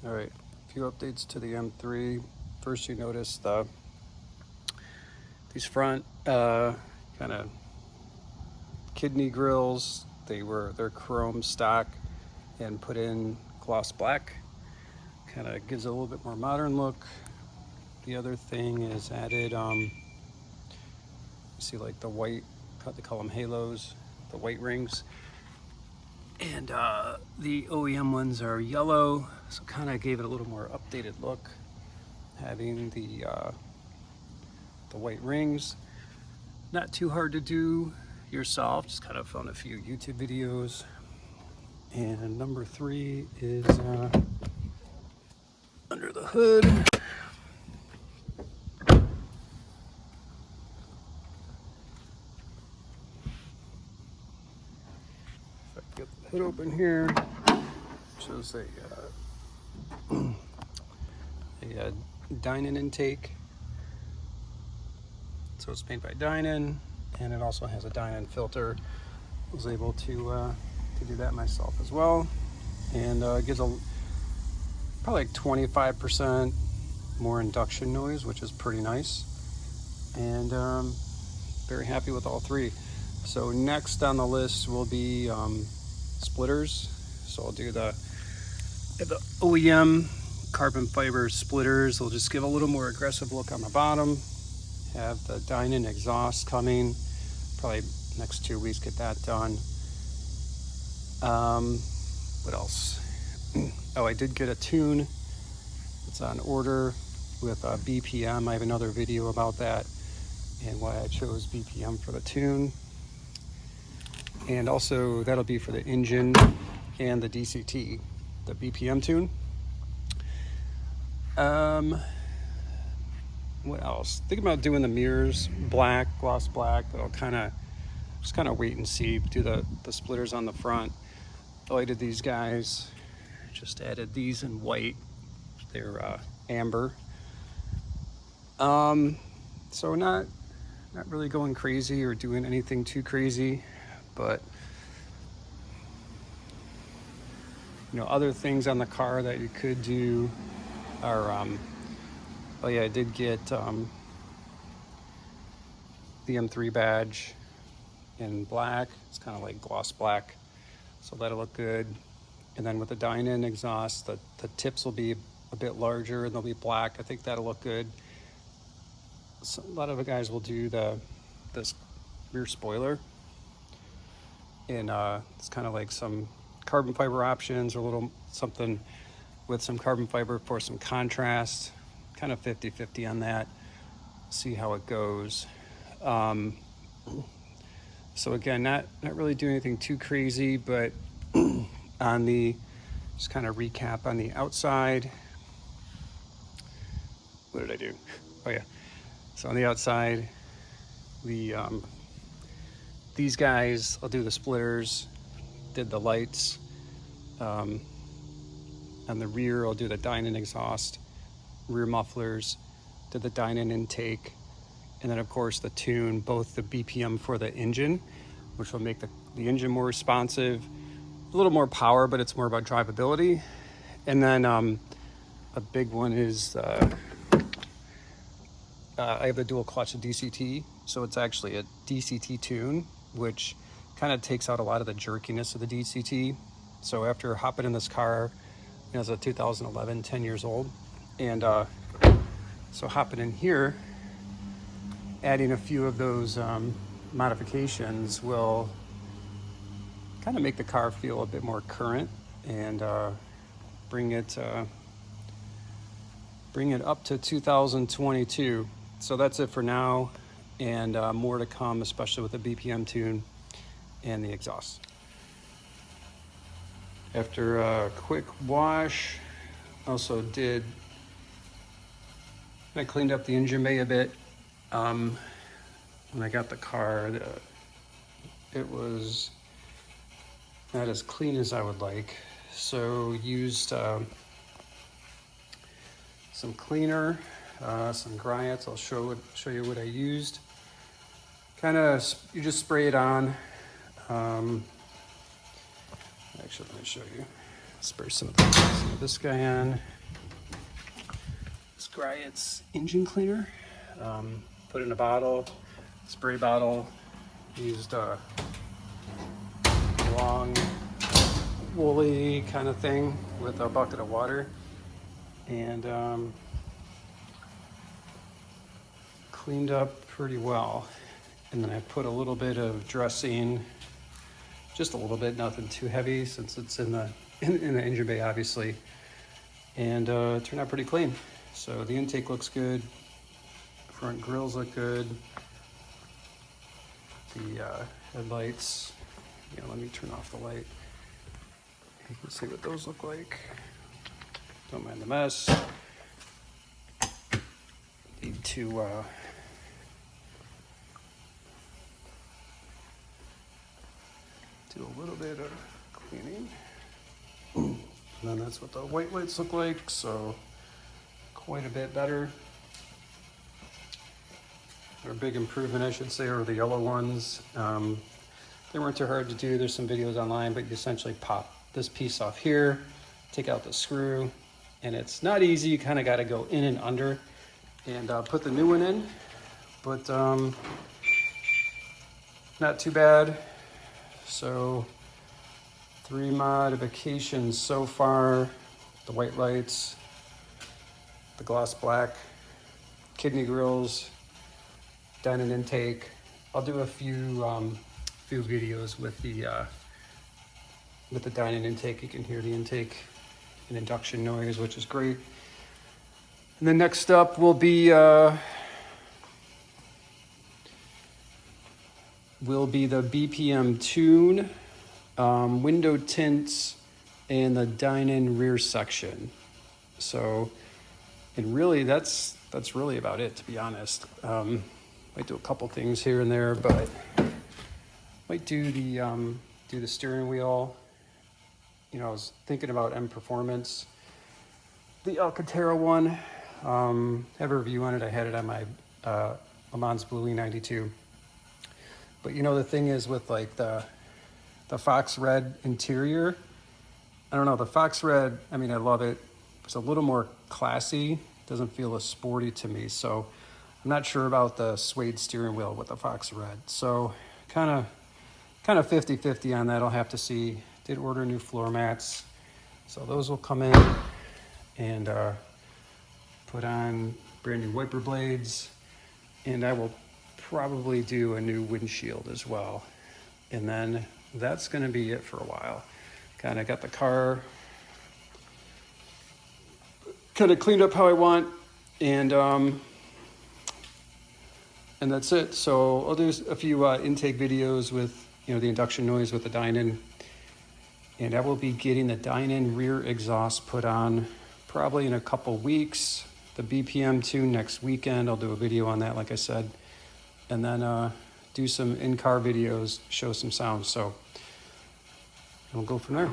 All right, a few updates to the M3. First, you notice these front kind of kidney grills. They're chrome stock and put in gloss black. Kind of gives it a little bit more modern look. The other thing is added, see like the white, they call them halos, the white rings. And the OEM ones are yellow, so kind of gave it a little more updated look, having the white rings. Not too hard to do yourself, just kind of found a few YouTube videos. And number 3 is under the hood. If I get the hood open here, shows a Dinan intake. So it's made by Dinan, and it also has a Dinan filter. I was able to do that myself as well, and it gives probably like 25% more induction noise, which is pretty nice. And very happy with all 3. So next on the list will be splitters. So I'll do the OEM carbon fiber splitters. They'll just give a little more aggressive look on the bottom. Have the Dinan exhaust coming, probably next 2 weeks get that done. What else? Oh, I did get a tune. It's on order with BPM. I have another video about that and why I chose BPM for the tune. And also that'll be for the engine and the DCT, the BPM tune. What else? Thinking about doing the mirrors black, gloss black, but I'll just kind of wait and see. Do the splitters on the front. I did these guys, just added these in white. They're amber. So not really going crazy or doing anything too crazy, but other things on the car that you could do are oh yeah, I did get the M3 badge in black. It's kind of like gloss black, so that'll look good. And then with the Dinan exhaust, the tips will be a bit larger and they'll be black. I think that'll look good. So a lot of the guys will do this rear spoiler, and it's kind of like some carbon fiber options or a little something with some carbon fiber for some contrast. Kind of 50-50 on that. See how it goes. So again, not really doing anything too crazy, but on just kind of recap on the outside. What did I do? Oh yeah. So on the outside, these guys, I'll do the splitters, did the lights. On the rear, I'll do the Dinan exhaust, rear mufflers, did the Dinan intake, and then of course the tune, both the BPM for the engine, which will make the engine more responsive, a little more power, but it's more about drivability. And then a big one is I have the dual clutch DCT, so it's actually a DCT tune, which kind of takes out a lot of the jerkiness of the DCT. So after hopping in this car, it's a 2011, 10 years old, and so hopping in here, adding a few of those modifications will kind of make the car feel a bit more current and bring it up to 2022. So that's it for now, and more to come, especially with the BPM tune and the exhaust. After a quick wash, also I cleaned up the engine bay a bit. When I got the car, it was not as clean as I would like, so used some cleaner, some Griots. I'll show you what I used. You just spray it on. Actually, let me show you. Spray some of this guy on. This guy, it's engine cleaner. Put it in a bottle, spray bottle. Used a long woolly kind of thing with a bucket of water, and cleaned up pretty well. And then I put a little bit of dressing, just a little bit, nothing too heavy since it's in the engine bay, obviously, and it turned out pretty clean. So the intake looks good, front grills look good, the headlights, let me turn off the light. You can see what those look like. Don't mind the mess. Need to do a little bit of cleaning. And then that's what the white lights look like, so quite a bit better. A big improvement, I should say, are the yellow ones. They weren't too hard to do. There's some videos online, but you essentially pop this piece off here, take out the screw, and it's not easy. You kind of got to go in and under and put the new one in, but not too bad. So 3 modifications so far: the white lights, the gloss black, kidney grills, Dinan intake. I'll do a few videos with the Dinan intake. You can hear the intake and induction noise, which is great. And then next up will be the BPM tune, window tints, and the Dinan rear section. So, and really that's really about it, to be honest. Might do a couple things here and there, but might do the steering wheel. I was thinking about M Performance, the Alcantara one. Have a review on it. I had it on my Le Mans Blue E92. But the thing is with like the Fox Red interior, I don't know, the Fox Red, I mean, I love it. It's a little more classy. Doesn't feel as sporty to me. So I'm not sure about the suede steering wheel with the Fox Red. So kind of 50-50 on that. I'll have to see. Did order new floor mats. So those will come in, and put on brand new wiper blades. And I will probably do a new windshield as well. And then that's going to be it for a while. Kind of got the car kind of cleaned up how I want, and that's it. So I'll do a few intake videos with the induction noise with the Dinan, and I will be getting the Dinan rear exhaust put on probably in a couple weeks. The BPM tune next weekend. I'll do a video on that, like I said, and then do some in-car videos, show some sounds. So we'll go from there.